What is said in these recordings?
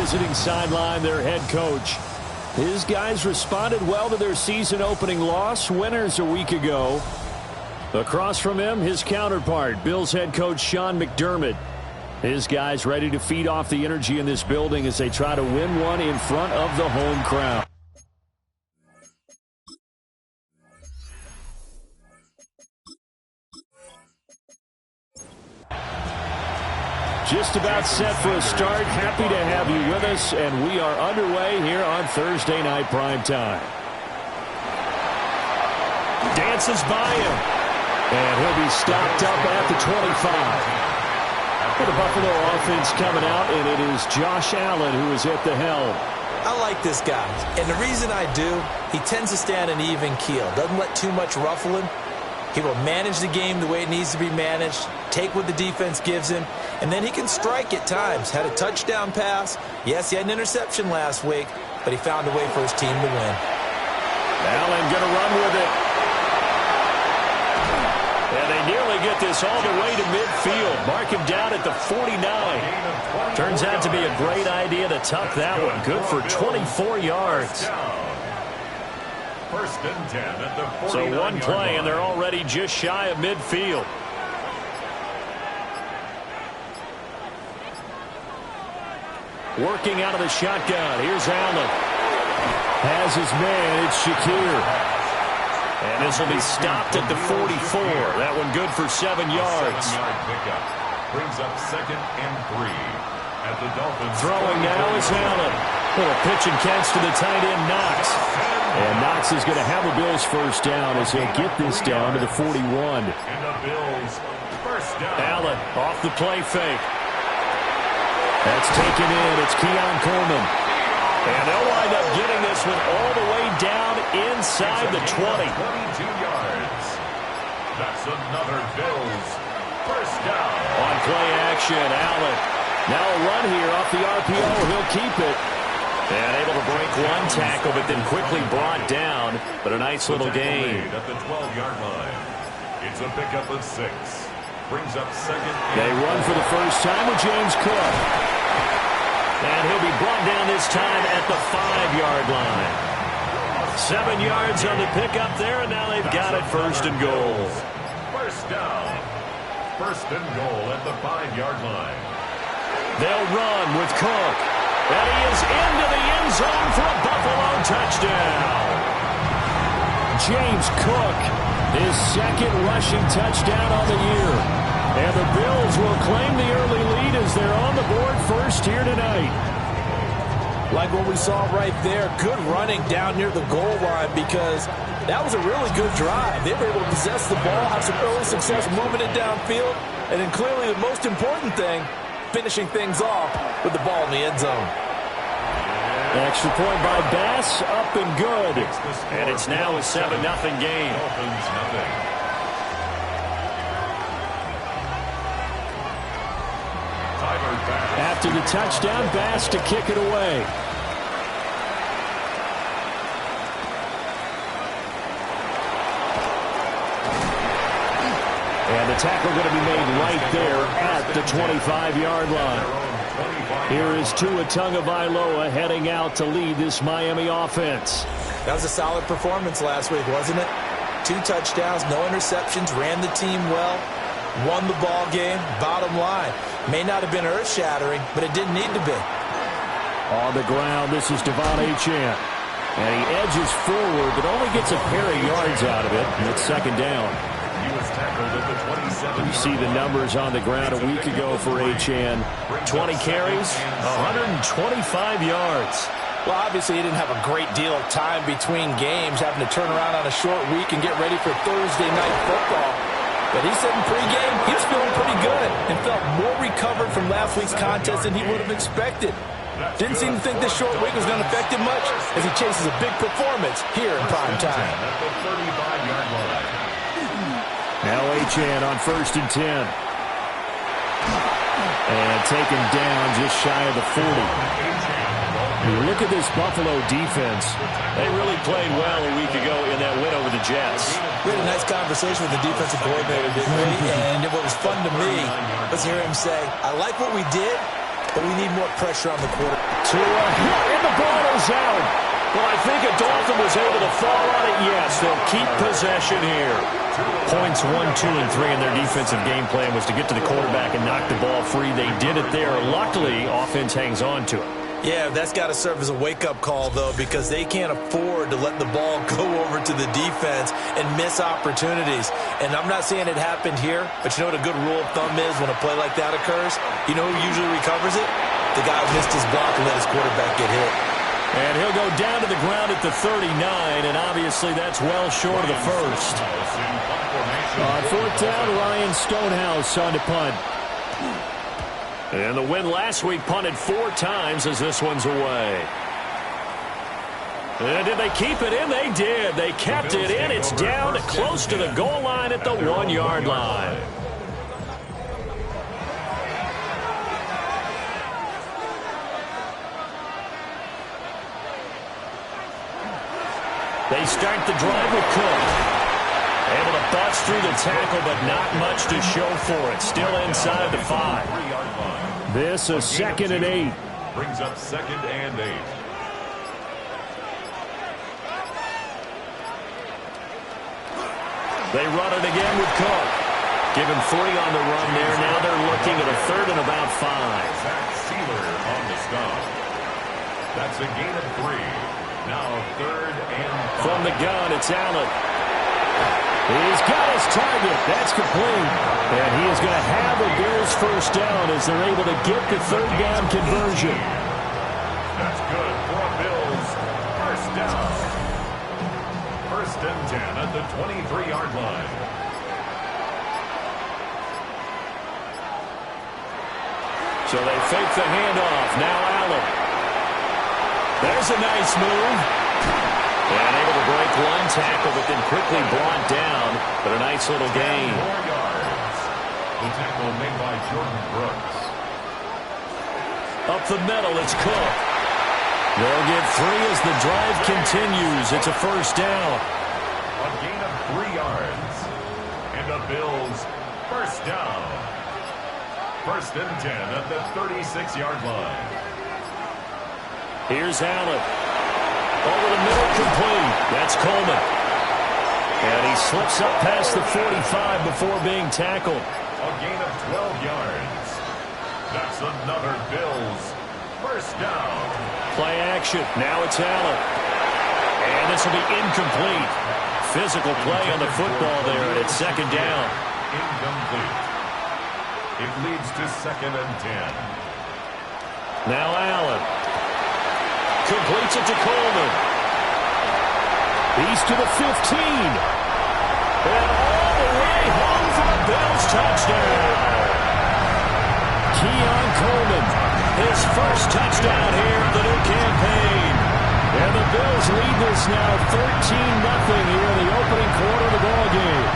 visiting sideline, their head coach. His guys responded well to their season-opening loss, winners a week ago. Across from him, his counterpart, Bills head coach Sean McDermott. His guys ready to feed off the energy in this building as they try to win one in front of the home crowd. Just about set for a start. Happy to have you with us, and we are underway here on Thursday Night Primetime. Dances by him, and he'll be stopped up at the 25. For the Buffalo offense coming out, and it is Josh Allen who is at the helm. I like this guy, and the reason I do, he tends to stand an even keel. Doesn't let too much ruffle him. He will manage the game the way it needs to be managed, take what the defense gives him, and then he can strike at times. Had a touchdown pass. Yes, he had an interception last week, but he found a way for his team to win. Allen going to run with it. And they nearly get this all the way to midfield. Mark him down at the 49. Turns out to be a great idea to tuck that one. Good for 24 yards. First and 10 at the 49. So one play, and they're already just shy of midfield. Working out of the shotgun. Here's Allen. Has his man. It's Shakir. And this will be stopped at the 44. That one good for 7 yards. 7-yard pickup brings up 2nd and 3 at the Dolphins. Throwing now is Allen. Little pitch and catch to the tight end, Knox. And Knox is going to have a Bills first down as he'll get this down to the 41. And the Bills first down. Allen off the play fake. That's taken in. It's Keon Coleman. And they'll wind up getting this one all the way down inside the 20. 22 yards. That's another Bills first down. On play action, Allen. Now a run here off the RPO. He'll keep it. And able to break one tackle, but then quickly brought down. But a nice little gain. At the 12-yard line. It's a pickup of 6. Brings up 2nd. They run for the first time with James Cook. And he'll be brought down this time at the 5-yard line. 7 yards on the pickup there, and now they've got it first and goal. First down. First and goal at the 5-yard line. They'll run with Cook. And he is into the end zone for a Buffalo touchdown. James Cook, his 2nd rushing touchdown on the year. And the Bills will claim the early lead as they're on the board first here tonight. Like what we saw right there, good running down near the goal line because that was a really good drive. They were able to possess the ball, have some early success moving it downfield, and then clearly the most important thing, finishing things off with the ball in the end zone. Extra point by Bass, up and good. And it's now a 7-0 game. Dolphins nothing. After the touchdown, Bass to kick it away. And the tackle going to be made right there at the 25-yard line. Here is Tua Tagovailoa heading out to lead this Miami offense. That was a solid performance last week, wasn't it? 2 touchdowns, no interceptions, ran the team well, won the ball game. Bottom line, may not have been earth-shattering, but it didn't need to be. On the ground, this is Devon Achane. And he edges forward, but only gets a pair of yards out of it. And it's 2nd down. He was tackled at the 27. You see the numbers on the ground a week ago for Achane. 20 carries, 125 yards. Well, obviously, he didn't have a great deal of time between games, having to turn around on a short week and get ready for Thursday night football. But he said in pregame he was feeling pretty good and felt more recovered from last week's contest than he would have expected. Didn't seem to think this short week was going to affect him much as he chases a big performance here in prime time. At the 35-yard line. Now Achane on 1st and 10. And taken down just shy of the 40. Look at this Buffalo defense. They really played well a week ago in that win over the Jets. We had a nice conversation with the defensive coordinator, didn't we? And what was fun to me was hear him say, I like what we did, but we need more pressure on the quarter. To a hit, and the ball is out. Well, I think a Dolphin was able to fall on it. Yes, they'll keep possession here. Points 1, 2, and 3 in their defensive game plan was to get to the quarterback and knock the ball free. They did it there. Luckily, offense hangs on to it. Yeah, that's got to serve as a wake-up call, though, because they can't afford to let the ball go over to the defense and miss opportunities. And I'm not saying it happened here, but you know what a good rule of thumb is when a play like that occurs? You know who usually recovers it? The guy who missed his block and let his quarterback get hit. And he'll go down to the ground at the 39, and obviously that's well short of the first. On fourth down, Ryan Stonehouse on to punt. And the win last week punted 4 times as this one's away. And did they keep it in? They did. They kept it in. It's down close to the goal line at the 1-yard line. They start the drive with Cook. Able to bust through the tackle, but not much to show for it. Still inside the 5. This a 2nd and 8. Brings up 2nd and 8. They run it again with Cook. Give him 3 on the run there. Now they're looking at a 3rd and about 5. Zach Sealer on the stop. That's a gain of 3. Now 3rd and 5. From the gun, it's Allen. He's got his target. That's complete. And he is going to have a Bills first down as they're able to get the 3rd down conversion. That's good for Bills. First down. 1st and 10 at the 23-yard line. So they fake the handoff. Now Allen. There's a nice move. And able to break one tackle, but then quickly brought down. But a nice little gain. 4 yards. The tackle made by Jordan Brooks. Up the middle, it's Cook. They'll get 3 as the drive continues. It's a first down. A gain of 3 yards. And the Bills first down. 1st and 10 at the 36-yard line. Here's Allen. Over the middle, complete. That's Coleman. And he slips up past the 45 before being tackled. A gain of 12 yards. That's another Bills first down. Play action. Now it's Allen. And this will be incomplete. Physical play on the football there, and it's 2nd down. Incomplete. It leads to 2nd and 10. Now Allen. Completes it to Coleman. He's to the 15. And all the way home for the Bills touchdown. Keon Coleman, his first touchdown here of the new campaign. And the Bills lead this now 13-0 here in the opening quarter of the ballgame.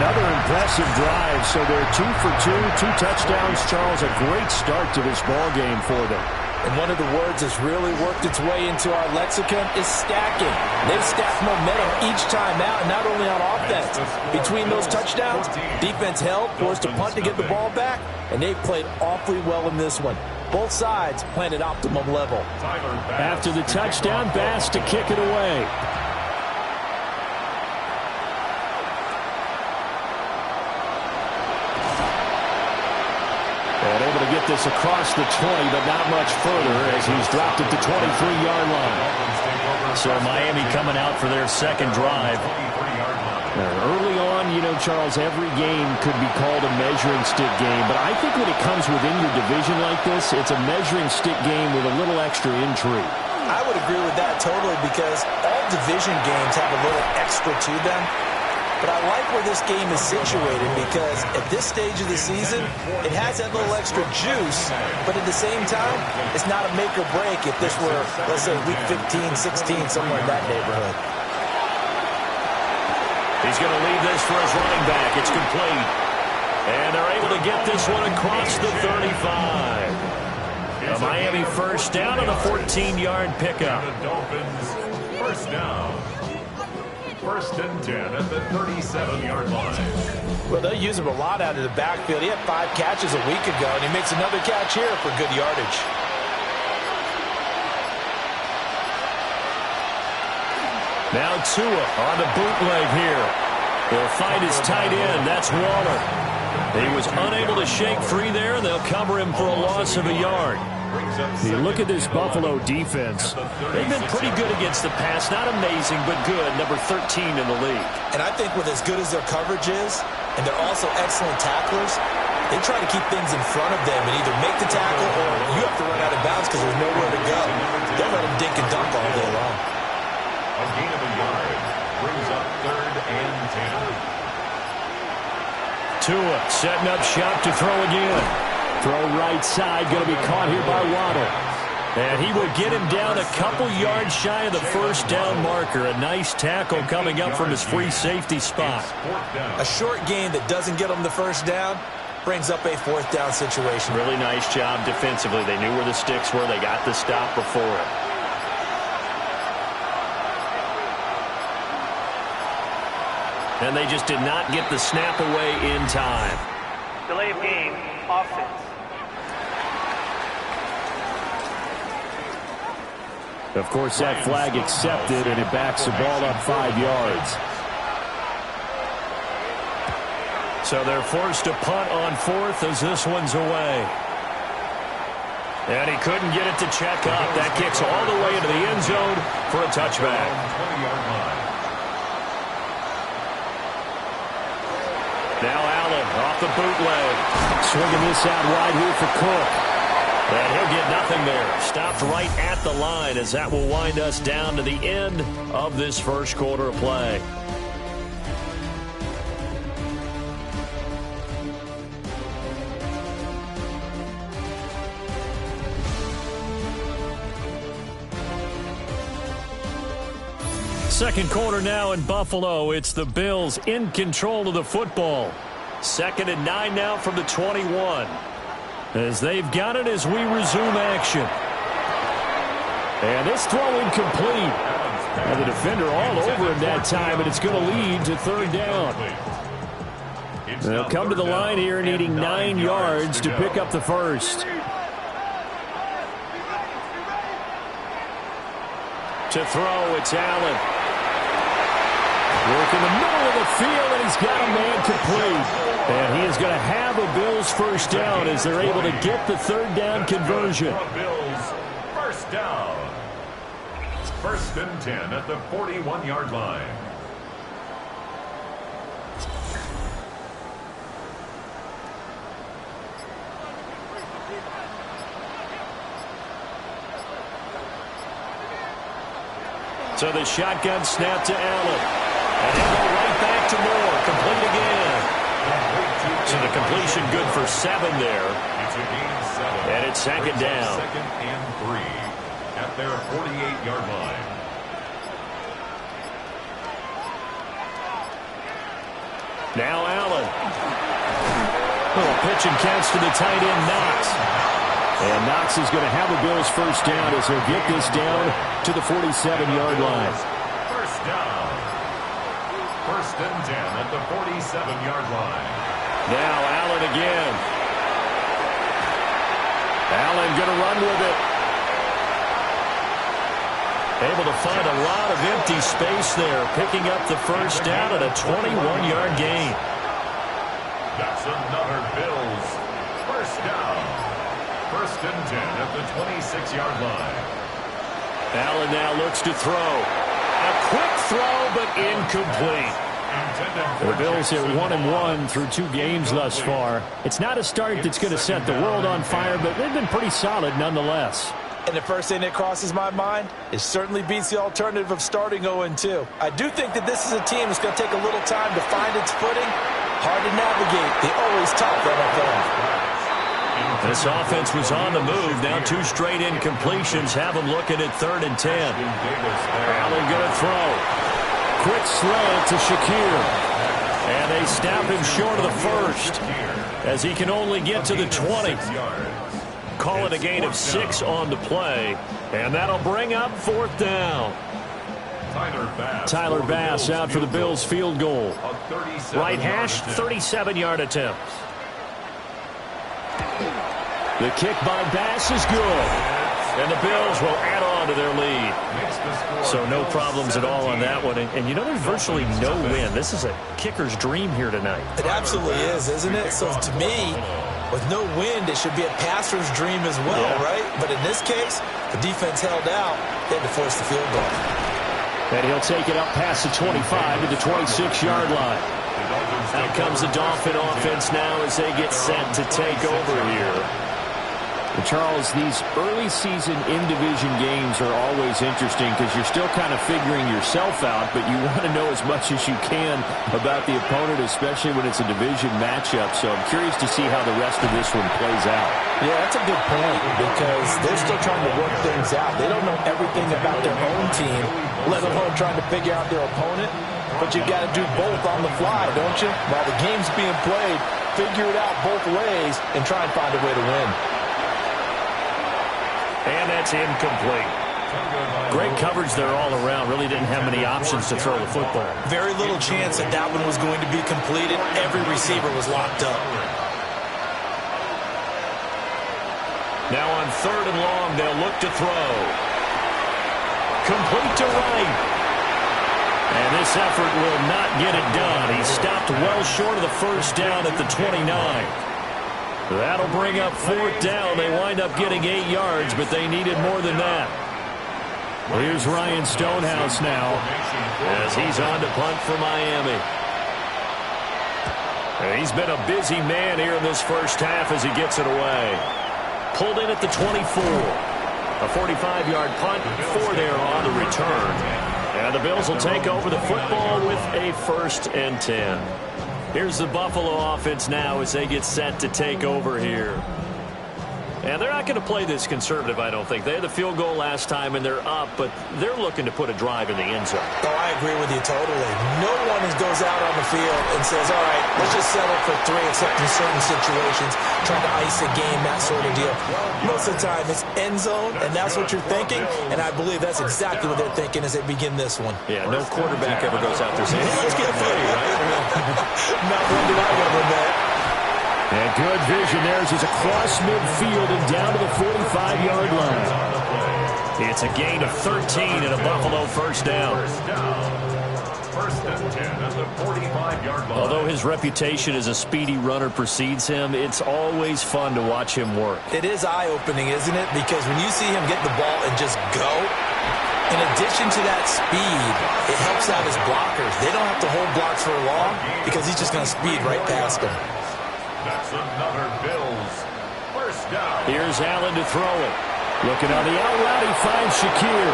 Another impressive drive, so they're 2 for 2, 2 touchdowns. Charles, a great start to this ballgame for them. And one of the words that's really worked its way into our lexicon is stacking. They've stacked momentum each time out, and not only on offense. Between those touchdowns, defense held, forced a punt to get the ball back, and they played awfully well in this one. Both sides playing at optimum level. After the touchdown, Bass to kick it away. And able to get this across the 20, but not much further as he's dropped it to 23-yard line. So Miami coming out for their 2nd drive. Early on, you know, Charles, every game could be called a measuring stick game. But I think when it comes within your division like this, it's a measuring stick game with a little extra intrigue. I would agree with that totally because all division games have a little extra to them. But I like where this game is situated because at this stage of the season, it has that little extra juice, but at the same time, it's not a make or break if this were, let's say, week 15, 16, somewhere in that neighborhood. He's going to leave this for his running back. It's complete. And they're able to get this one across the 35. A Miami first down on a 14-yard pickup. The Dolphins first down. First and 10 at the 37-yard line. Well, they'll use him a lot out of the backfield. He had 5 catches a week ago, and he makes another catch here for good yardage. Now Tua on the bootleg here. He'll find his tight end. That's Waller. He was unable to shake free there, and they'll cover him for a loss of a yard. You look at this Buffalo defense. They've been pretty good against the pass. Not amazing, but good. Number 13 in the league. And I think with as good as their coverage is, and they're also excellent tacklers, they try to keep things in front of them and either make the tackle or you have to run out of bounds because there's nowhere to go. They'll let them dink and dunk all day long. A gain of a yard brings up 3rd and 10. Tua setting up shop to throw again. Throw right side, going to be caught here by Waddle. And he will get him down a couple yards shy of the first down marker. A nice tackle coming up from his free safety spot. A short gain that doesn't get him the first down brings up a 4th down situation. Really nice job defensively. They knew where the sticks were. They got the stop before it. And they just did not get the snap away in time. Delay of game, offense. Of course, that flag accepted, and it backs the ball up 5 yards. So they're forced to punt on 4th as this one's away. And he couldn't get it to check up. That kicks all the way into the end zone for a touchback. 20-yard line. Now Allen off the bootleg. Swinging this out wide here for Cook. And he'll get nothing there. Stopped right at the line as that will wind us down to the end of this first quarter of play. Second quarter now in Buffalo. It's the Bills in control of the football. 2nd and 9 now from the 21. As they've got it as we resume action. And this throw incomplete. And the defender all over him that time, and it's going to lead to 3rd down. They'll come to the line here needing 9 yards to pick up the first. To throw, it's Allen. Work in the middle of the field, and he's got a man complete. And he is going to have a Bills first down as they're able to get the 3rd down conversion. Bills first down. 1st and 10 at the 41-yard line. So the shotgun snap to Allen. And he'll go right back to Moore. Complete again. So the completion good for 7 there. It's a gain of 7. And it's 2nd down. 2nd and 3 at their 48-yard line. Now Allen. Little pitch and catch to the tight end, Knox. And Knox is going to have a Bills first down as he'll get this down to the 47-yard line. First down. 1st and 10 at the 47-yard line. Now Allen again. Allen going to run with it. Able to find a lot of empty space there, picking up the first down at a 21-yard gain. That's another Bills first down. 1st and 10 at the 26-yard line. Allen now looks to throw. A quick throw, but incomplete. The Bills are 1-1 through 2 games thus far. It's not a start that's going to set the world on fire, but they've been pretty solid nonetheless. And the first thing that crosses my mind is certainly beats the alternative of starting 0-2. I do think that this is a team that's going to take a little time to find its footing. Hard to navigate the always tough NFL. This offense was on the move. Now 2 straight incompletions have them looking at 3rd and 10. Allen going to throw. Quick slant to Shakir. And they snap him short of the first as he can only get to the 20. Call it a gain of 6 on the play. And that'll bring up 4th down. Tyler Bass out for the Bills field goal. Right hash, 37-yard attempt. The kick by Bass is good. And the Bills will add on to their lead. So no problems at all on that one. And you know, there's virtually no wind. This is a kicker's dream here tonight. It absolutely is, isn't it? So to me, with no wind, it should be a passer's dream as well, right? But in this case, the defense held out. They had to force the field goal. And he'll take it up past the 25 to the 26-yard line. Out comes the Dolphin offense now as they get set to take over here. And Charles, these early season in-division games are always interesting because you're still kind of figuring yourself out, but you want to know as much as you can about the opponent, especially when it's a division matchup. So I'm curious to see how the rest of this one plays out. Yeah, that's a good point because they're still trying to work things out. They don't know everything about their own team, let alone trying to figure out their opponent. But you've got to do both on the fly, don't you? While the game's being played, figure it out both ways and try and find a way to win. And that's incomplete. Great coverage there all around. Really didn't have many options to throw the football. Very little chance that that one was going to be completed. Every receiver was locked up. Now on 3rd and long, they'll look to throw. Complete to Wright. And this effort will not get it done. He stopped well short of the first down at the 29. That'll bring up 4th down. They wind up getting 8 yards, but they needed more than that. Here's Ryan Stonehouse now as he's on to punt for Miami. And he's been a busy man here in this first half as he gets it away. Pulled in at the 24. A 45-yard punt, 4 there on the return. And the Bills will take over the football with a 1st and 10. Here's the Buffalo offense now as they get set to take over here. And they're not going to play this conservative, I don't think. They had the field goal last time, and they're up, but they're looking to put a drive in the end zone. Oh, I agree with you totally. No one goes out on the field and says, all right, let's just settle for 3, except in certain situations, trying to ice a game, that sort of deal. Most of the time, it's end zone, and that's what you're thinking, and I believe that's exactly what they're thinking as they begin this one. Yeah, no quarterback ever goes out there saying, hey, let's get 3, right? Not one that I've ever met. And good vision there as he's across midfield and down to the 45-yard line. It's a gain of 13 and a Buffalo 1st down. 1st and 10 at the 45-yard line. Although his reputation as a speedy runner precedes him, it's always fun to watch him work. It is eye-opening, isn't it? Because when you see him get the ball and just go, in addition to that speed, it helps out his blockers. They don't have to hold blocks for long because he's just going to speed right past them. That's another Bills 1st down. Here's Allen to throw it. Looking on the out route, he finds Shakir.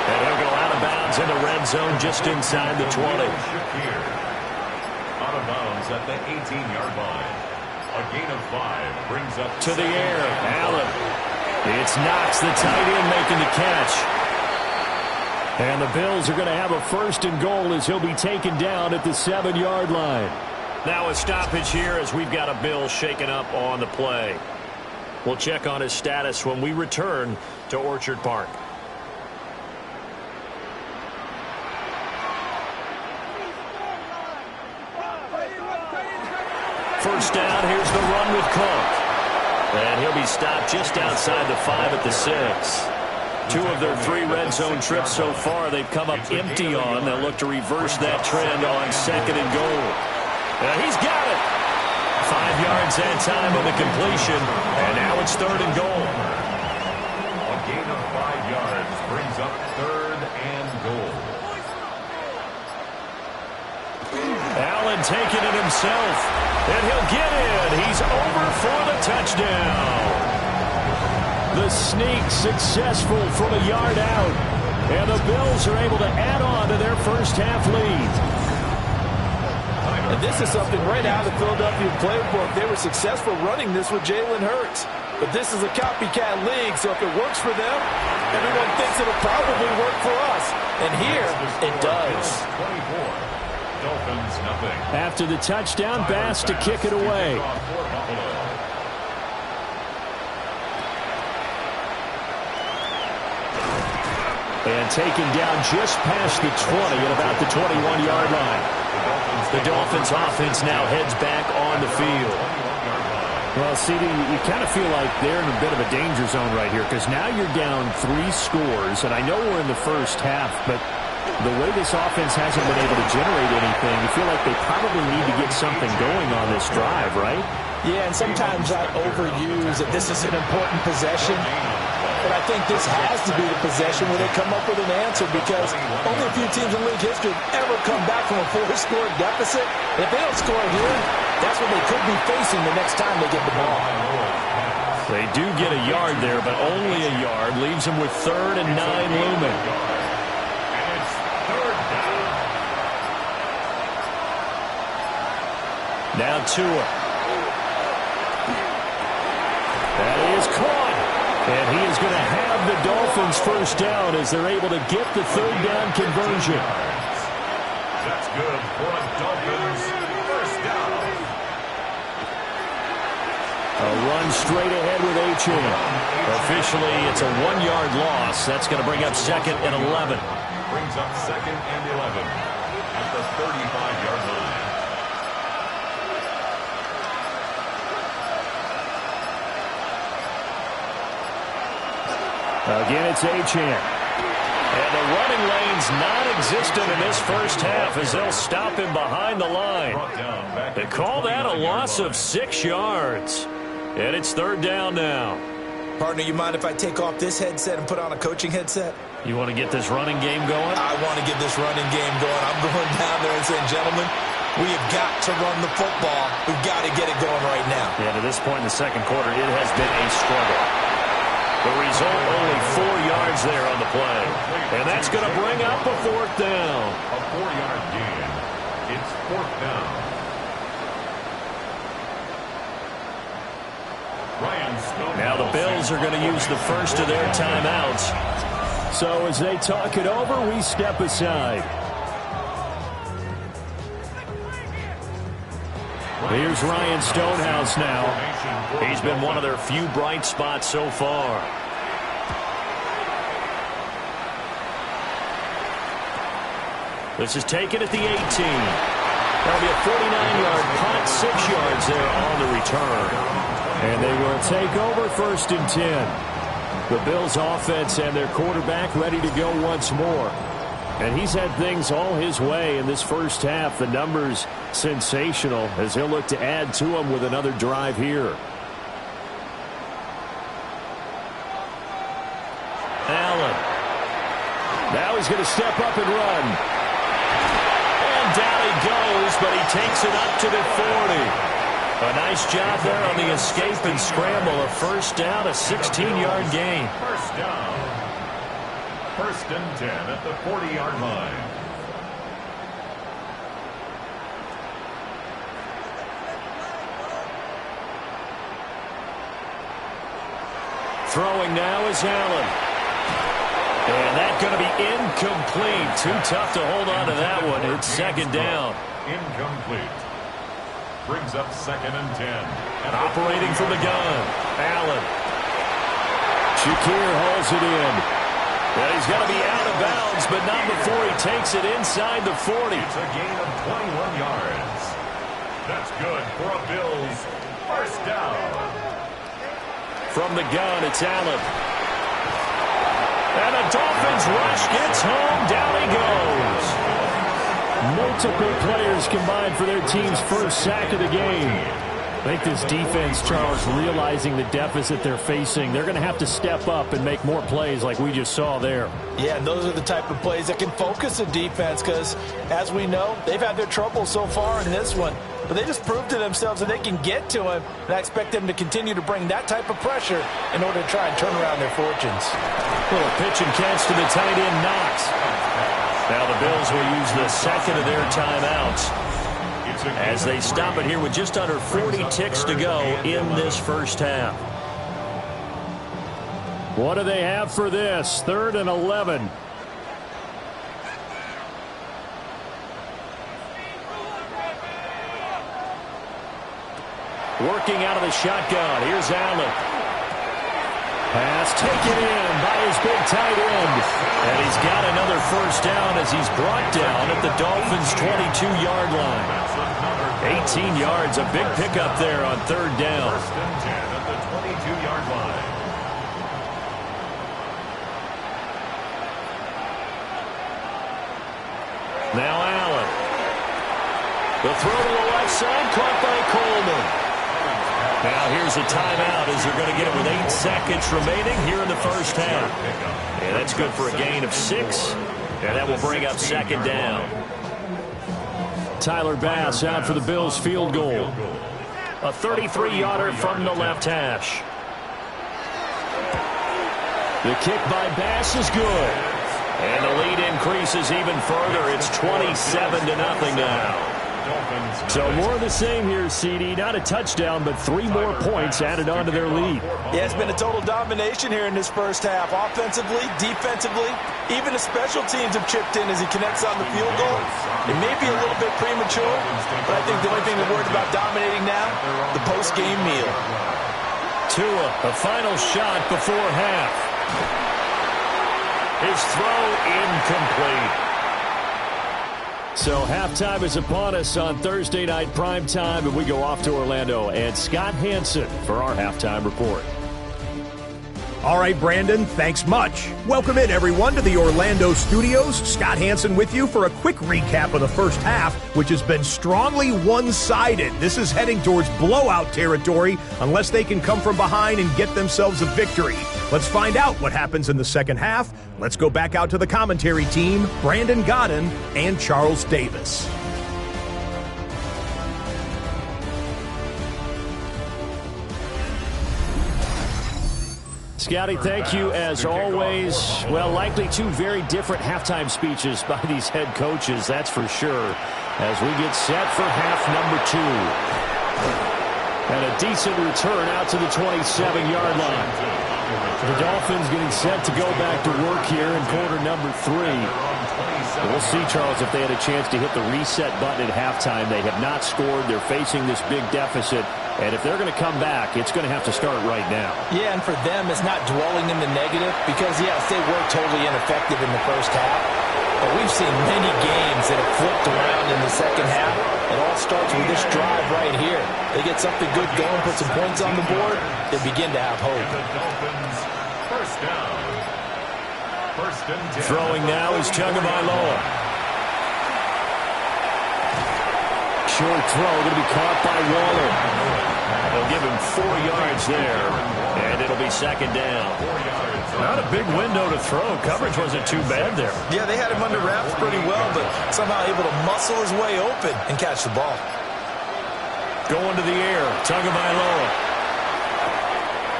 And he'll go out of bounds in the red zone just inside the 20. Shakir out of bounds at the 18-yard line. A gain of 5 brings up to the air. Allen. It's Knox, the tight end, making the catch. And the Bills are going to have a 1st and goal as he'll be taken down at the 7-yard line. Now a stoppage here as we've got a Bill shaken up on the play. We'll check on his status when we return to Orchard Park. First down, here's the run with Cook. And he'll be stopped just outside the 5 at the 6. 2 of their 3 red zone trips so far they've come up empty on. They'll look to reverse that trend on 2nd and goal. He's got it. 5 yards that time on the completion. And now it's 3rd and goal. A gain of 5 yards brings up 3rd and goal. Allen taking it himself. And he'll get in. He's over for the touchdown. The sneak successful from a yard out. And the Bills are able to add on to their first half lead. And this is something right out of the Philadelphia playbook. They were successful running this with Jalen Hurts. But this is a copycat league, so if it works for them, everyone thinks it'll probably work for us. And here, it does. 24. Dolphins nothing. After the touchdown, Bass to kick it away. And taken down just past the 20 at about the 21-yard line. The Dolphins offense now heads back on the field. Well, CD, you kind of feel like they're in a bit of a danger zone right here because now you're down 3 scores, and I know we're in the first half, but the way this offense hasn't been able to generate anything, you feel like they probably need to get something going on this drive, right? Yeah, and sometimes I overuse that this is an important possession. But I think this has to be the possession where they come up with an answer because only a few teams in league history have ever come back from a 4-score deficit. And if they don't score here, that's what they could be facing the next time they get the ball. They do get a yard there, but only a yard. Leaves them with 3rd and 9 looming. And it's 3rd down. Now Tua. That is caught. And he is going to have the Dolphins first down as they're able to get the 3rd down conversion. That's good for a Dolphins first down. A run straight ahead with A-Chain. Officially, it's a 1-yard loss. That's going to bring up 2nd and 11. Brings up 2nd and 11 at the 35-yard line. Again, it's A-Chan. And the running lane's non-existent in this first half as they'll stop him behind the line. They call that a loss of 6 yards. And it's 3rd down now. Partner, you mind if I take off this headset and put on a coaching headset? You want to get this running game going? I want to get this running game going. I'm going down there and saying, gentlemen, we have got to run the football. We've got to get it going right now. Yeah, to this point in the second quarter, it has been a struggle. The result, only 4 yards there on the play. And that's going to bring up a 4th down. A 4-yard gain. It's 4th down. Now the Bills are going to use the first of their timeouts. So as they talk it over, we step aside. Here's Ryan Stonehouse now. He's been one of their few bright spots so far. This is taken at the 18. That'll be a 49-yard punt, 6 yards there on the return. And they will take over 1st and 10. The Bills offense and their quarterback ready to go once more. And he's had things all his way in this first half. The numbers sensational as he'll look to add to them with another drive here. Allen. Now he's going to step up and run. And down he goes, but he takes it up to the 40. A nice job there on the escape and scramble. A first down, a 16-yard gain. First down. 1st and 10 at the 40-yard line. Throwing now is Allen. And that's going to be incomplete. Too tough to hold on to that one. It's 2nd down. Incomplete. Brings up 2nd and 10. And operating from the gun, Allen. Shakir hauls it in. And he's going to be out of bounds, but not before he takes it inside the 40. It's a gain of 21 yards. That's good for a Bills first down. From the gun, it's Allen. And a Dolphins rush gets home. Down he goes. Multiple players combined for their team's first sack of the game. I think this defense, Charles, realizing the deficit they're facing, they're going to have to step up and make more plays like we just saw there. Yeah, and those are the type of plays that can focus the defense because, as we know, they've had their trouble so far in this one. But they just proved to themselves that they can get to him, and I expect them to continue to bring that type of pressure in order to try and turn around their fortunes. Little pitch and catch to the tight end, Knox. Now the Bills will use the second of their timeouts as they stop it here with just under 40 ticks to go in this first half. What do they have for this? 3rd and 11. Working out of the shotgun. Here's Allen. Pass taken in by his big tight end. And he's got another first down as he's brought down at the Dolphins' 22-yard line. 18 yards, a big pickup there on third down. First and 10 at the 22-yard line. Now Allen. The throw to the left side, caught by Coleman. Now here's a timeout as they're going to get it with 8 seconds remaining here in the first half. Yeah, that's good for a gain of 6. And that will bring up second down. Tyler Bass out for the Bills field goal. A 33-yarder from the left hash. The kick by Bass is good. And the lead increases even further. It's 27-0 now. So more of the same here, CD. Not a touchdown, but 3 more points added on to their lead. Yeah, it's been a total domination here in this first half. Offensively, defensively, even the special teams have chipped in as he connects on the field goal. It may be a little bit premature, but I think the only thing we're worried about dominating now, the post-game meal. Tua, the final shot before half. His throw incomplete. So halftime is upon us on Thursday night primetime, and we go off to Orlando. And Scott Hansen for our halftime report. All right, Brandon, thanks much. Welcome in, everyone, to the Orlando studios. Scott Hansen with you for a quick recap of the first half, which has been strongly one-sided. This is heading towards blowout territory unless they can come from behind and get themselves a victory. Let's find out what happens in the second half. Let's go back out to the commentary team, Brandon Godden and Charles Davis. Scotty, thank you as always. Well, likely 2 very different halftime speeches by these head coaches, that's for sure, as we get set for half number 2. And a decent return out to the 27-yard line. The Dolphins getting set to go back to work here in quarter number 3. We'll see, Charles, if they had a chance to hit the reset button at halftime. They have not scored. They're facing this big deficit. And if they're going to come back, it's going to have to start right now. Yeah, and for them, it's not dwelling in the negative because, yes, they were totally ineffective in the first half. But we've seen many games that have flipped around in the second half. It all starts with this drive right here. They get something good going, put some points on the board, they begin to have hope. The Dolphins, first down. First and 10. Throwing now is Tagovailoa. Short throw going to be caught by Waller. They'll give him 4 yards there, and it'll be second down. Not a big window to throw. Coverage wasn't too bad there. Yeah, they had him under wraps pretty well, but somehow able to muscle his way open and catch the ball. Going to the air, Tagovailoa.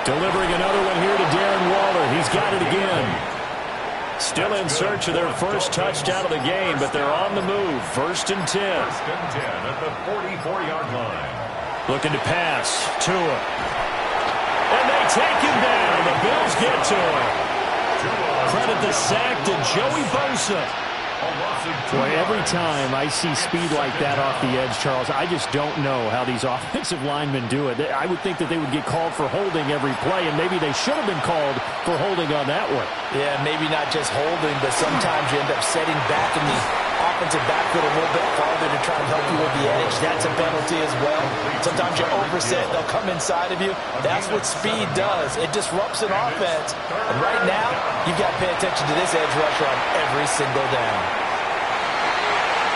Delivering another one here to Darren Waller. He's got it again. Still in search of their first touchdown of the game, but they're on the move. First and 10. First and 10 at the 44-yard line. Looking to pass. Tua. And they take him down. The Bills get to him. Credit the sack to Joey Bosa. Boy, every time I see speed like that off the edge, Charles, I just don't know how these offensive linemen do it. I would think that they would get called for holding every play, and maybe they should have been called for holding on that one. Yeah, maybe not just holding, but sometimes you end up setting back in the offensive backfield a little bit farther to try and help you with the edge. That's a penalty as well. Sometimes you overset, they'll come inside of you. That's what speed does. It disrupts an offense. And right now, you've got to pay attention to this edge rusher on every single down.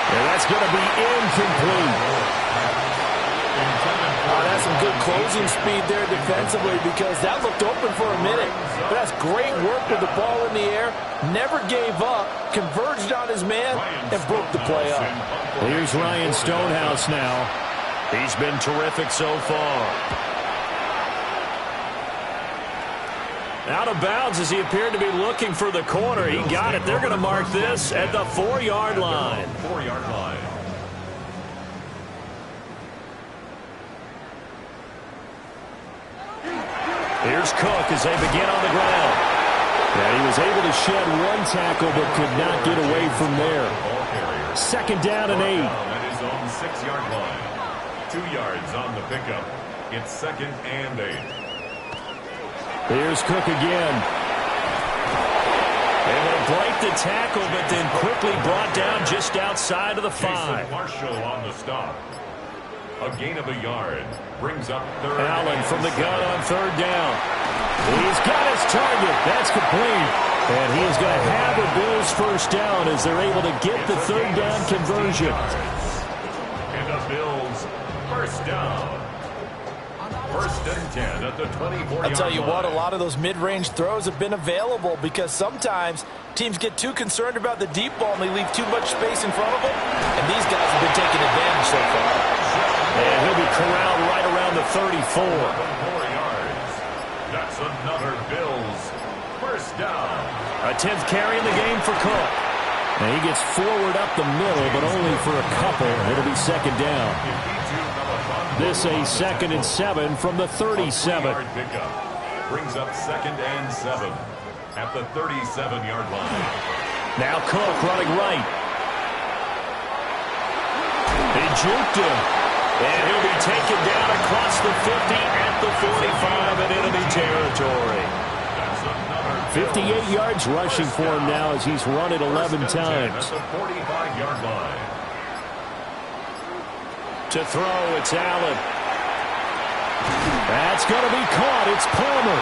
And that's going to be incomplete. Oh, that's some good closing speed there defensively because that looked open for a minute. But that's great work with the ball in the air. Never gave up, converged on his man, and broke the play up. Here's Ryan Stonehouse now. He's been terrific so far. Out of bounds as he appeared to be looking for the corner. He got it. They're going to mark this at the 4-yard line. 4-yard line. Here's Cook as they begin on the ground. And he was able to shed one tackle but could not get away from there. Second down and 8. At his own 6-yard line. 2 yards on the pickup. It's second and 8. Here's Cook again. Able to break the tackle, but then quickly brought down just outside of the 5. Marshall on the stop. A gain of a yard. Brings up third. Allen from the gun on 3rd down. He's got his target. That's complete. And he is going to have the Bills' first down as they're able to get the 3rd down conversion. And the Bills' first down. 1st and 10 at the 24-yard line. I'll tell you what, a lot of those mid-range throws have been available because sometimes teams get too concerned about the deep ball and they leave too much space in front of them. And these guys have been taking advantage so far. And he'll be corralled right around the 34. 4 yards. That's another Bills first down. A 10th carry in the game for Cook. And he gets forward up the middle, but only for a couple. It'll be 2nd down. This a 2nd and 7 from the 37. Brings up 2nd and 7 at the 37-yard line. Now Cook running right. They juked him. And he'll be taken down across the 50 at the 45 in enemy territory. 58 yards rushing for him now as he's run it 11 times. At the 45-yard line. To throw, it's Allen. That's going to be caught. It's Palmer.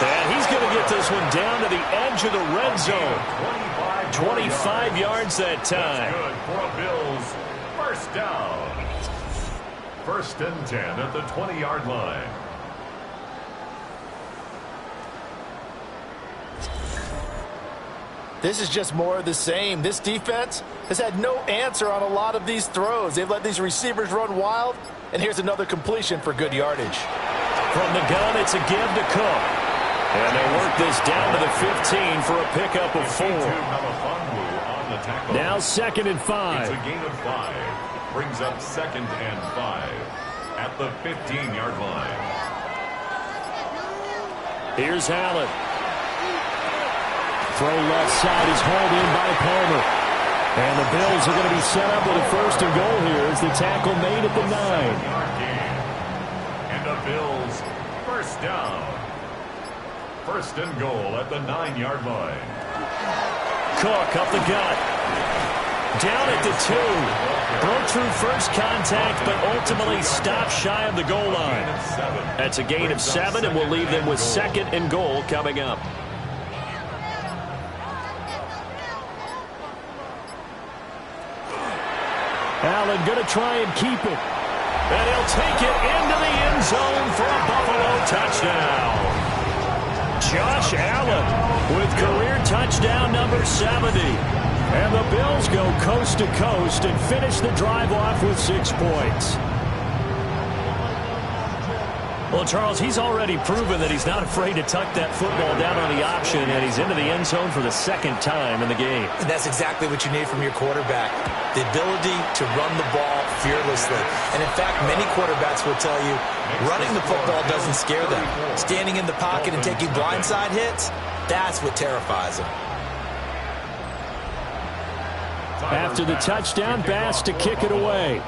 And he's going to get this one down to the edge of the red zone. 25 yards that time. That's good for a Bills first down. 1st and 10 at the 20-yard line. This is just more of the same. This defense has had no answer on a lot of these throws. They've let these receivers run wild, and here's another completion for good yardage. From the gun, it's a give to Cook. And they work this down to the 15 for a pickup of 4. Now 2nd and 5. It's a gain of 5. Brings up 2nd and 5 at the 15-yard line. Here's Allen. Throw left side is hauled in by Palmer. And the Bills are going to be set up with a 1st and goal here as the tackle made at the 9. And the Bills first down. 1st and goal at the 9-yard line. Cook up the gut. Down at the 2. Broke through first contact, but ultimately stopped shy of the goal line. That's a gain of 7, and we'll leave them with 2nd and goal coming up. Allen going to try and keep it. And he'll take it into the end zone for a Buffalo touchdown. Josh Allen with career touchdown number 70. And the Bills go coast to coast and finish the drive off with 6 points. Well, Charles, he's already proven that he's not afraid to tuck that football down on the option, and he's into the end zone for the 2nd time in the game. And that's exactly what you need from your quarterback, the ability to run the ball fearlessly. And, in fact, many quarterbacks will tell you running the football doesn't scare them. Standing in the pocket and taking blindside hits, that's what terrifies them. After the touchdown, Bass to kick it away.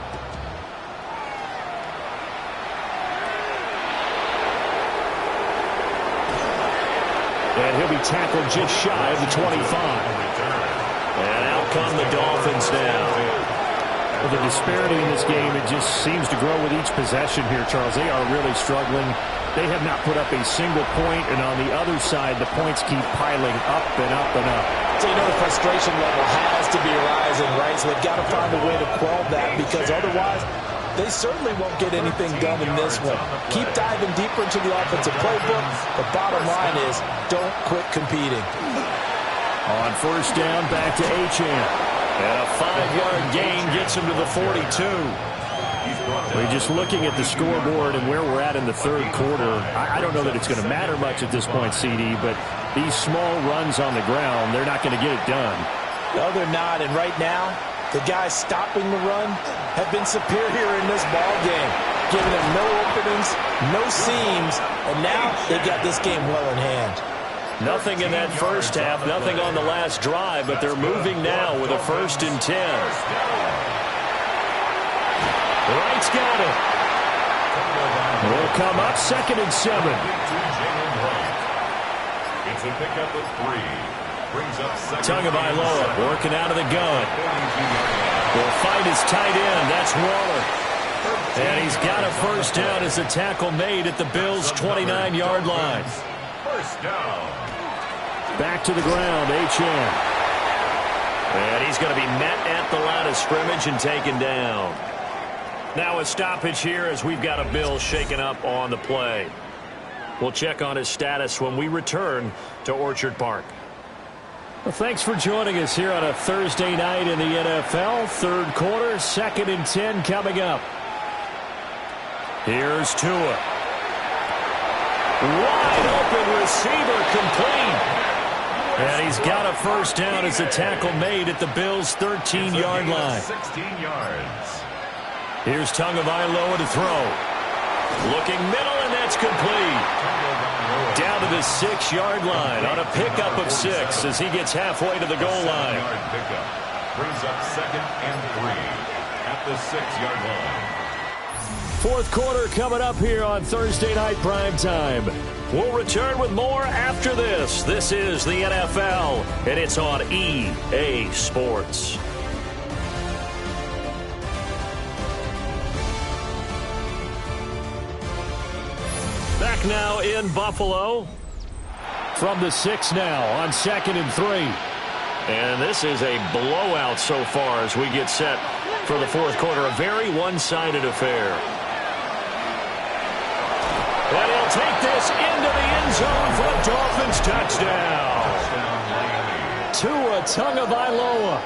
And he'll be tackled just shy of the 25. And out come the Dolphins now. Well, the disparity in this game, it just seems to grow with each possession here, Charles. They are really struggling. They have not put up a single point, and on the other side, the points keep piling up and up and up. So you know the frustration level has to be rising, right? So they've got to find a way to quell that, because otherwise they certainly won't get anything done in this one. Keep diving deeper into the offensive playbook. The bottom line is don't quit competing. On 1st down, back to Achane. And a 5-yard gain gets him to the 42. We're just looking at the scoreboard and where we're at in the 3rd quarter. I don't know that it's going to matter much at this point, CD, but these small runs on the ground, they're not going to get it done. No, they're not. And right now, the guys stopping the run have been superior in this ball game, giving them no openings, no seams, and now they got this game well in hand. Nothing in that first half, nothing on the last drive, but they're moving now with a 1st and 10. Wright's got it. Will come up 2nd and 7. It's a pickup of 3. Brings up second. Tagovailoa working out of the gun. Will fight his tight end. That's Waller. And he's got a first down as the tackle made at the Bills' 29-yard line. First down. Back to the ground, H.M. And he's going to be met at the line of scrimmage and taken down. Now a stoppage here as we've got a Bill shaken up on the play. We'll check on his status when we return to Orchard Park. Well, thanks for joining us here on a Thursday night in the NFL. Third quarter, 2nd and 10 coming up. Here's Tua. Wide open receiver, complete. And he's got a first down as the tackle made at the Bills' 13-yard line. 16 yards. Here's Tagovailoa to throw. Looking middle, and that's complete. Down to the 6-yard line on a pickup of 6 as he gets halfway to the goal line. Brings up 2nd and 3 at the 6-yard line. Fourth quarter coming up here on Thursday Night Prime Time. We'll return with more after this. This is the NFL, and it's on EA Sports. Back now in Buffalo. From the 6 now on 2nd and 3. And this is a blowout so far as we get set for the fourth quarter. A very one-sided affair. And he'll take this into the end zone for a Dolphins touchdown. Tua Tagovailoa,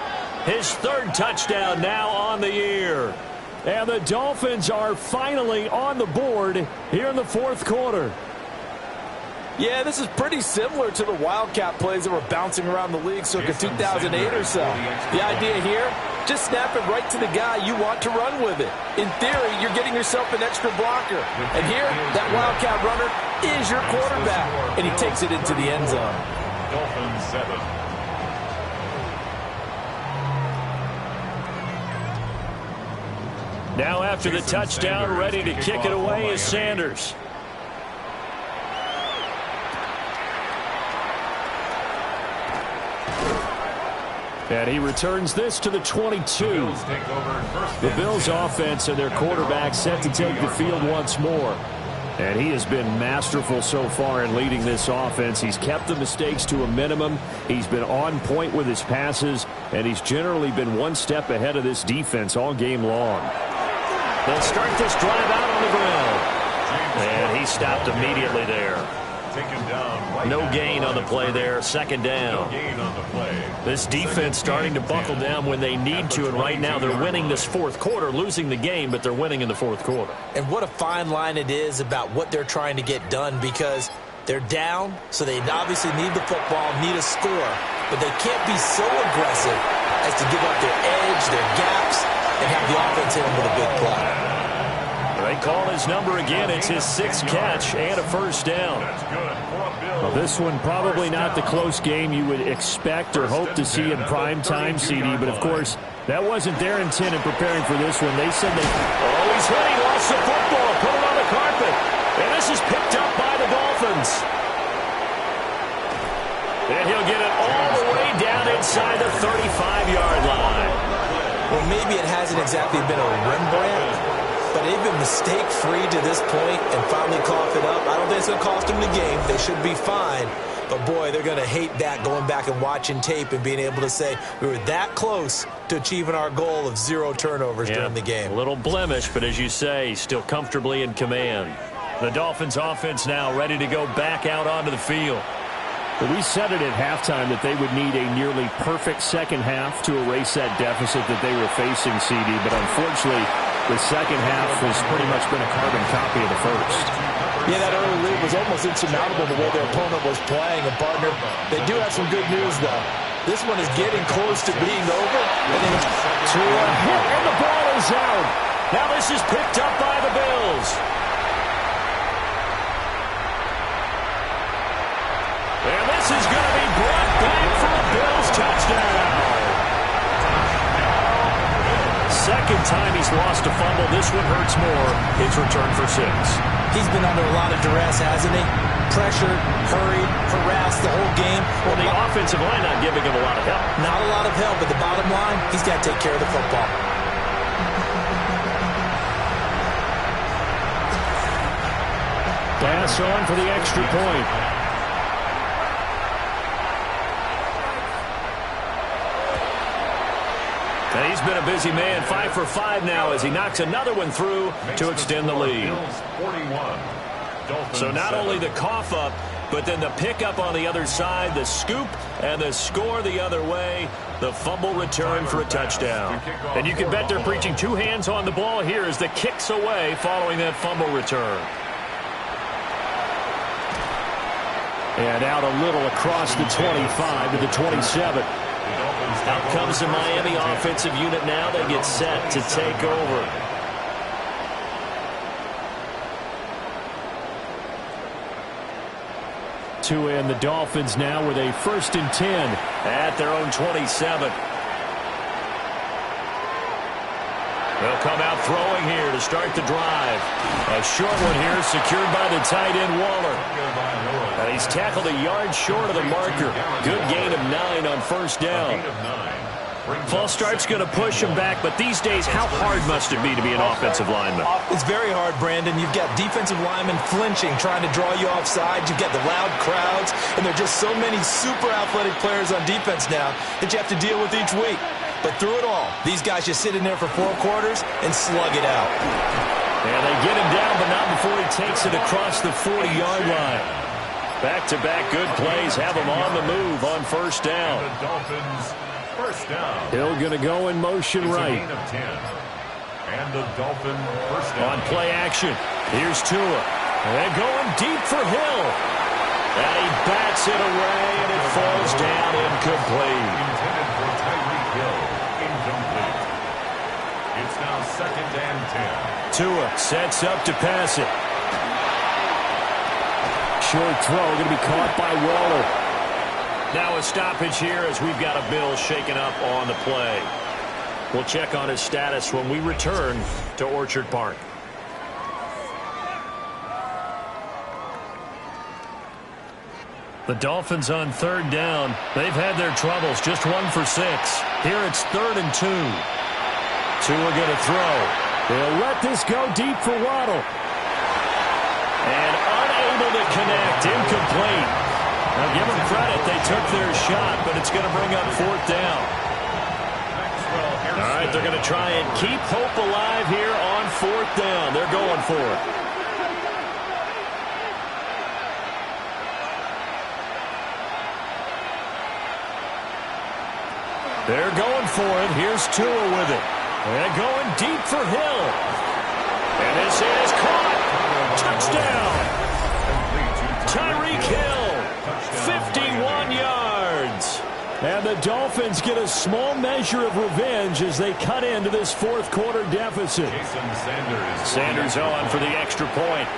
his 3rd touchdown now on the year. And the Dolphins are finally on the board here in the fourth quarter. Yeah, this is pretty similar to the Wildcat plays that were bouncing around the league circa 2008 or so. The idea here, just snap it right to the guy you want to run with it. In theory, you're getting yourself an extra blocker. And here, that Wildcat runner is your quarterback. And he takes it into the end zone. Dolphins 7. Now after the touchdown, ready to kick it away is Sanders. And he returns this to the 22. The Bills offense and their quarterback set to take the field once more. And he has been masterful so far in leading this offense. He's kept the mistakes to a minimum. He's been on point with his passes. And he's generally been one step ahead of this defense all game long. They'll start this drive out on the ground. And he stopped immediately there. No gain on the play there. 2nd down. This defense starting to buckle down when they need to, and right now they're winning this fourth quarter, losing the game, but they're winning in the fourth quarter. And what a fine line it is about what they're trying to get done, because they're down, so they obviously need the football, need a score, but they can't be so aggressive as to give up their edge, their gaps, and have the offense hit them with a big play. They call his number again. It's his 6th catch and a first down. Well, this one probably not the close game you would expect or hope to see in prime time, CD, but of course, that wasn't their intent in preparing for this one. They said he's hit, he lost the football, put it on the carpet, and this is picked up by the Dolphins. And he'll get it all the way down inside the 35-yard line. Well, maybe it hasn't exactly been a Rembrandt, but they've been mistake-free to this point and finally coughed it up. I don't think it's going to cost them the game. They should be fine. But, boy, they're going to hate that, going back and watching tape and being able to say we were that close to achieving our goal of 0 turnovers during the game. A little blemish, but as you say, still comfortably in command. The Dolphins offense now ready to go back out onto the field. We said it at halftime that they would need a nearly perfect second half to erase that deficit that they were facing, CD, but unfortunately the second half has pretty much been a carbon copy of the first. Yeah, that early lead was almost insurmountable the way their opponent was playing. And, partner, they do have some good news, though. This one is getting close to being over. And then to a hit, and the ball is out. Now this is picked up by the Bills. And this is going to be brought back for a Bills touchdown. Second time he's lost a fumble. This one hurts more. It's returned for 6. He's been under a lot of duress, hasn't he? pressured, hurried, harassed the whole game. Well, the offensive line not giving him a lot of help. Not a lot of help, but the bottom line, he's got to take care of the football. Pass on for the extra point. And he's been a busy man, 5 for 5 now as he knocks another one through to extend the lead. So not only the cough up, but then the pickup on the other side, the scoop, and the score the other way, the fumble return for a touchdown. And you can bet they're preaching 2 hands on the ball here as the kick's away following that fumble return. And out a little across the 25 to the 27. Out comes the Miami offensive unit now. They get set to take over. To end the Dolphins now with a 1st and 10 at their own 27. They'll come out throwing here to start the drive. A short one here secured by the tight end Waller. And he's tackled a yard short of the marker. Good gain of 9 on 1st down. False start's going to push him back, but these days, how hard must it be to be an offensive lineman? It's very hard, Brandon. You've got defensive linemen flinching, trying to draw you off sides. You've got the loud crowds, and there are just so many super athletic players on defense now that you have to deal with each week. But through it all, these guys just sit in there for 4 quarters and slug it out. And they get him down, but not before he takes it across the 40-yard line. Back-to-back good plays have him on the move on 1st down. The Dolphins, 1st down. Hill going to go in motion right. And the Dolphin 1st down. On play action, here's Tua. And going deep for Hill. And he bats it away, and it falls down incomplete. Intended for Tyreek Hill, incomplete. It's now 2nd and 10. Tua sets up to pass it. Short throw going to be caught by Waller. Now a stoppage here as we've got a Bill shaken up on the play. We'll check on his status when we return to Orchard Park. The Dolphins on 3rd down. They've had their troubles, just 1 for 6. Here it's 3rd and 2. Tua going to throw. They'll let this go deep for Waddle. And unable to connect, incomplete. Now give them credit, they took their shot, but it's going to bring up 4th down. All right, they're going to try and keep hope alive here on 4th down. They're going for it. They're going for it. Here's Tua with it. And going deep for Hill. And this is caught. Touchdown. Tyreek Hill, 51 yards. And the Dolphins get a small measure of revenge as they cut into this 4th quarter deficit. Sanders on for the extra point.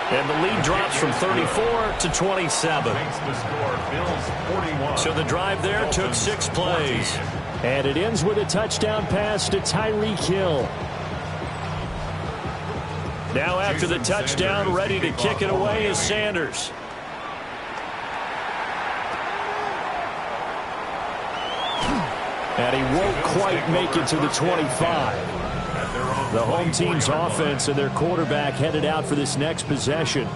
And the lead drops from 34 to 27. So the drive there took 6 plays. And it ends with a touchdown pass to Tyreek Hill. Now after the touchdown, ready to kick it away is Sanders. And he won't quite make it to the 25. The home team's offense and their quarterback headed out for this next possession.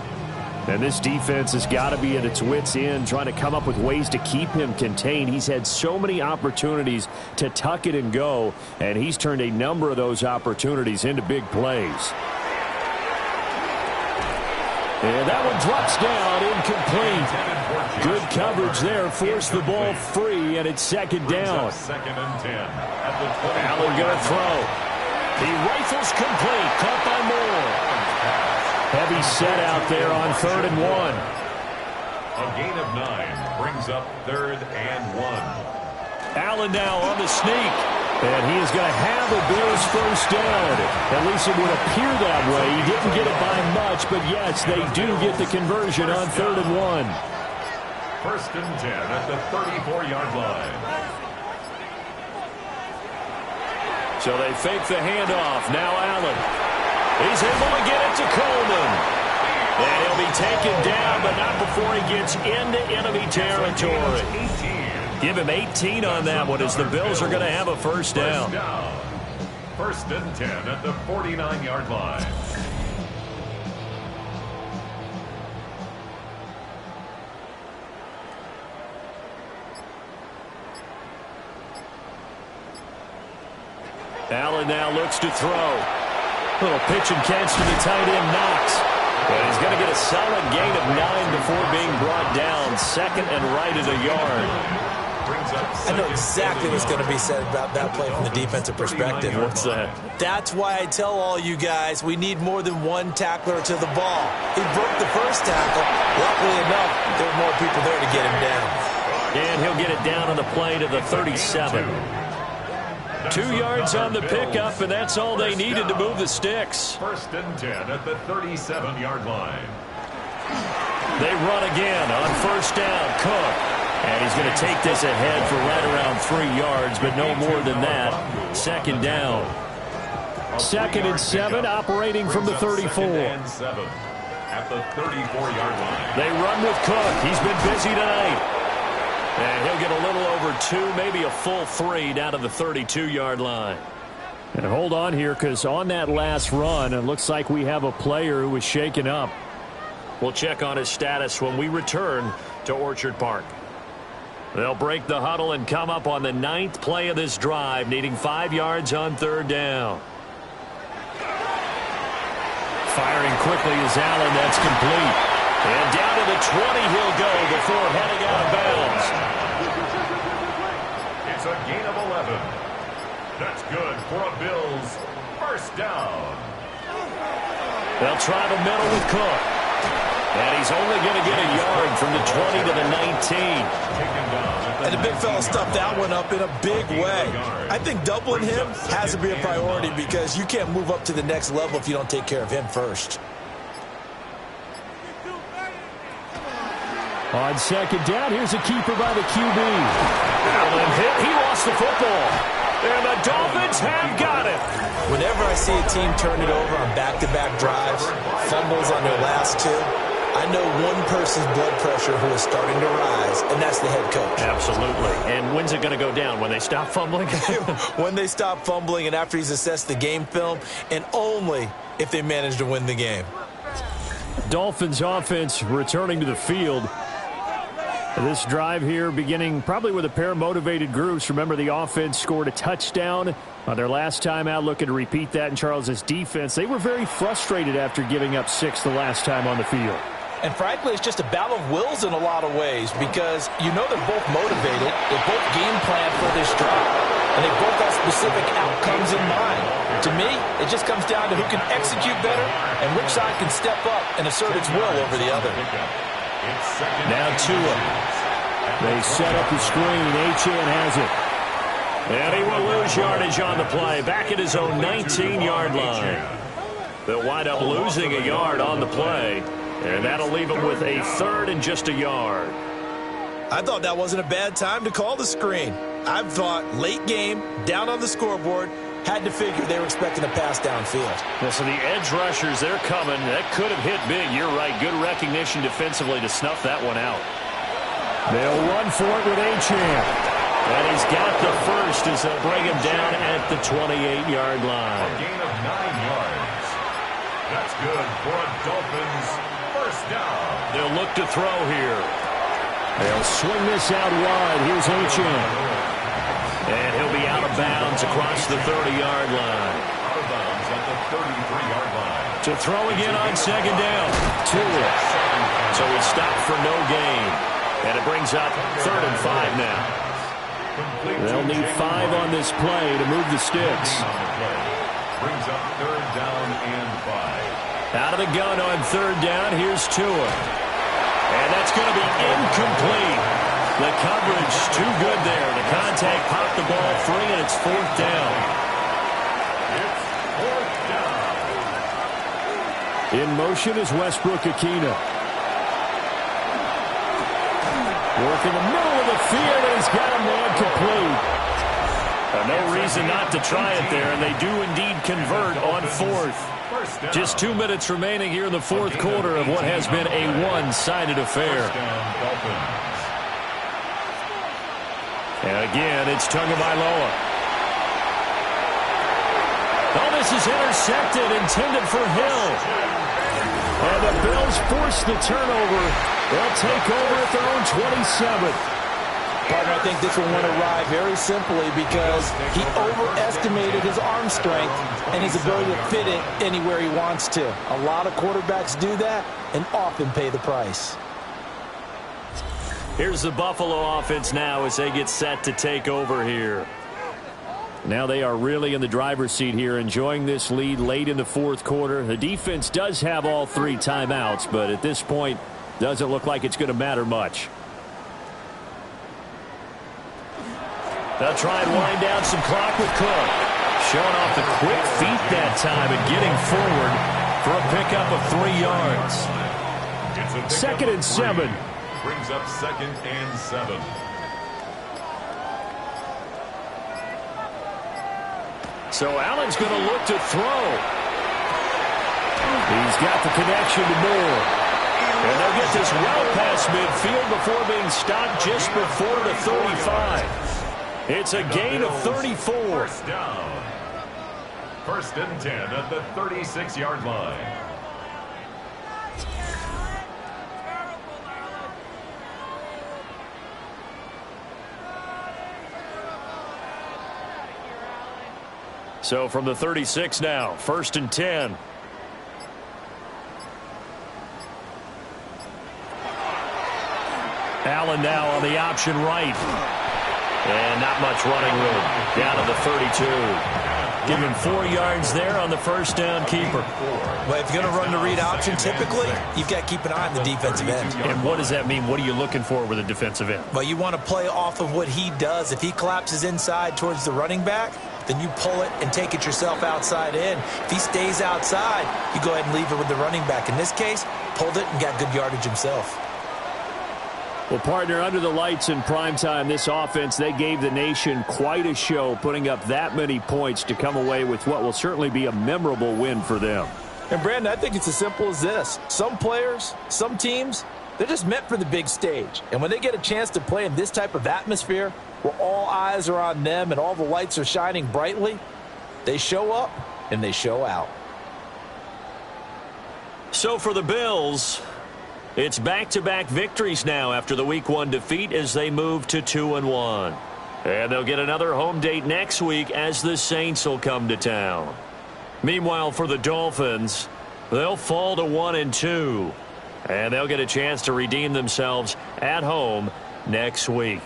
And this defense has got to be at its wits' end, trying to come up with ways to keep him contained. He's had so many opportunities to tuck it and go, and he's turned a number of those opportunities into big plays. And that one drops down, incomplete. Good coverage there, forced the ball free, and it's 2nd down. 2nd and 10. Allen going to throw. He rifles complete, caught by Moore. Heavy set out there on 3rd and 1. A gain of 9 brings up 3rd and 1. Allen now on the sneak. And he is going to have the Bills' 1st down. At least it would appear that way. He didn't get it by much, but yes, they do get the conversion on 3rd and 1. 1st and 10 at the 34-yard line. So they fake the handoff. Now Allen. He's able to get it to Coleman. And he'll be taken down, but not before he gets into enemy territory. Give him 18 on that one as the Bills are going to have a first down. First and 10 at the 49-yard line. Allen now looks to throw. Little pitch and catch to the tight end, Knox. And he's going to get a solid gain of 9 before being brought down. Second and right at a yard. I know exactly what's going to be said about that play from the defensive perspective. What's that? That's why I tell all you guys we need more than one tackler to the ball. He broke the first tackle. Luckily enough, there were more people there to get him down. And he'll get it down on the play to the 37. 2 yards on the pickup, and that's all they needed to move the sticks. First and 10 at the 37-yard line. They run again on first down. Cook. And he's going to take this ahead for right around 3 yards, but no more than that. Second down. Second and 7, operating from the 34. Second and 7 at the 34-yard line. They run with Cook. He's been busy tonight. And he'll get a little over 2, maybe a full 3 down to the 32-yard line. And hold on here, because on that last run, it looks like we have a player who was shaken up. We'll check on his status when we return to Orchard Park. They'll break the huddle and come up on the 9th play of this drive, needing 5 yards on third down. Firing quickly is Allen. That's complete. And down to the 20 he'll go before heading out of bounds. It's a gain of 11. That's good for a Bills first down. They'll try the middle with Cook. And he's only going to get a yard from the 20 to the 19. And the big fella stuffed that one up in a big way. I think doubling him has to be a priority because you can't move up to the next level if you don't take care of him first. On second down, here's a keeper by the QB. Allen hit. He lost the football. And the Dolphins have got it. Whenever I see a team turn it over on back-to-back drives, fumbles on their last 2, I know one person's blood pressure who is starting to rise, and that's the head coach. Absolutely. And when's it going to go down? When they stop fumbling? When they stop fumbling and after he's assessed the game film, and only if they manage to win the game. Dolphins offense returning to the field. This drive here beginning probably with a pair of motivated groups. Remember, the offense scored a touchdown on their last time out, looking to repeat that in Charles's defense. They were very frustrated after giving up 6 the last time on the field. And frankly, it's just a battle of wills in a lot of ways because you know they're both motivated. They both game plan for this drive. And they both have specific outcomes in mind. To me, it just comes down to who can execute better and which side can step up and assert its will over the other. Now Tua. They set up the screen. Achane has it. And he will lose yardage on the play. Back at his own 19-yard line. They'll wind up losing a yard on the play. And that'll leave them with a third and just a yard. I thought that wasn't a bad time to call the screen. I thought late game, down on the scoreboard, had to figure they were expecting a pass downfield. Yeah, so the edge rushers, they're coming. That could have hit big. You're right. Good recognition defensively to snuff that one out. They'll run for it with Achane. And he's got the first as they'll bring him down at the 28-yard line. A gain of 9 yards. That's good for a Dolphins first down. They'll look to throw here. They'll swing this out wide. Here's Achane. And he'll be out of bounds across the 30-yard line. Out of bounds at the 33-yard line. To throw again on second down. Tua. So he stopped for no gain. And it brings up 3rd and 5 now. They'll need 5 on this play to move the sticks. Brings up 3rd down and 5. Out of the gun on 3rd down. Here's Tua. And that's going to be incomplete. The coverage too good there. The contact popped the ball free, and it's 4th down. It's 4th down. In motion is Westbrook-Ikhine. Work in the middle of the field, and he's got a man complete. No reason not to try it there, and they do indeed convert on fourth. Just 2 minutes remaining here in the fourth quarter of what has been a one-sided affair. And again, it's Tagovailoa. Oh, this is intercepted, intended for Hill. And the Bills force the turnover. They'll take over at their own 27. Partner, I think this one went awry very simply because he overestimated his arm strength and his ability to fit it anywhere he wants to. A lot of quarterbacks do that and often pay the price. Here's the Buffalo offense now as they get set to take over here. Now they are really in the driver's seat here, enjoying this lead late in the fourth quarter. The defense does have all 3 timeouts, but at this point, doesn't look like it's going to matter much. They'll try and wind down some clock with Cook. Showing off the quick feet that time and getting forward for a pickup of 3 yards. 2nd and 7. Brings up 2nd and 7. So Allen's going to look to throw. He's got the connection to Moore. And they'll get this well past midfield before being stopped just before the 35. It's a gain of 34. First down. 1st and 10 at the 36-yard line. So from the 36 now, 1st and 10. Allen now on the option right. And not much running room. Down to the 32. Give him 4 yards there on the first down keeper. Well, if you're going to run the read option, typically, you've got to keep an eye on the defensive end. And what does that mean? What are you looking for with a defensive end? Well, you want to play off of what he does. If he collapses inside towards the running back, then you pull it and take it yourself outside in. If he stays outside, you go ahead and leave it with the running back. In this case, pulled it and got good yardage himself. Well, partner, under the lights in primetime, this offense, they gave the nation quite a show, putting up that many points to come away with what will certainly be a memorable win for them. And, Brandon, I think it's as simple as this. Some players, some teams, they're just meant for the big stage. And when they get a chance to play in this type of atmosphere where all eyes are on them and all the lights are shining brightly, they show up and they show out. So for the Bills, it's back-to-back victories now after the Week 1 defeat as they move to 2-1. And they'll get another home date next week as the Saints will come to town. Meanwhile, for the Dolphins, they'll fall to 1-2. And they'll get a chance to redeem themselves at home next week.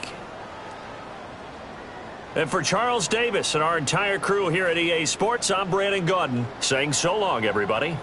And for Charles Davis and our entire crew here at EA Sports, I'm Brandon Gaudin saying so long, everybody.